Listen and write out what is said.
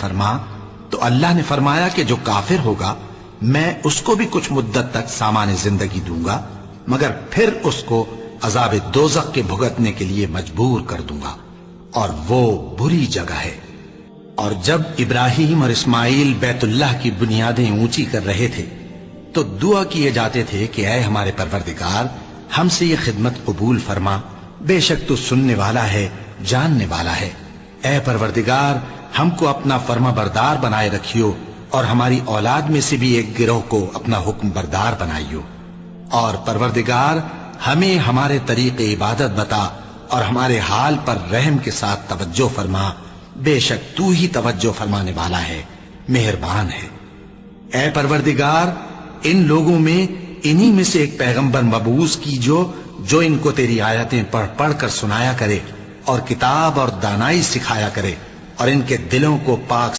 فرما تو اللہ نے فرمایا کہ جو کافر ہوگا میں اس کو بھی کچھ مدت تک سامان زندگی دوں گا، مگر پھر اس کو عذاب دوزخ کے بھگتنے کے لیے مجبور کر دوں گا، اور وہ بری جگہ ہے۔ اور جب ابراہیم اور اسماعیل بیت اللہ کی بنیادیں اونچی کر رہے تھے تو دعا کیے جاتے تھے کہ اے ہمارے پروردگار ہم سے یہ خدمت قبول فرما، بے شک تو سننے والا ہے، جاننے والا ہے۔ اے پروردگار ہم کو اپنا فرما بردار بنائے رکھیو، اور ہماری اولاد میں سے بھی ایک گروہ کو اپنا حکم بردار بنائیو، اور پروردگار ہمیں ہمارے طریق عبادت بتا اور ہمارے حال پر رحم کے ساتھ توجہ فرما، بے شک تو ہی توجہ فرمانے والا ہے، مہربان ہے۔ اے پروردگار ان لوگوں میں انہی میں سے ایک پیغمبر مبعوث کیجو جو ان کو تیری آیتیں پڑھ پڑھ کر سنایا کرے اور کتاب اور دانائی سکھایا کرے، اور ان کے دلوں کو پاک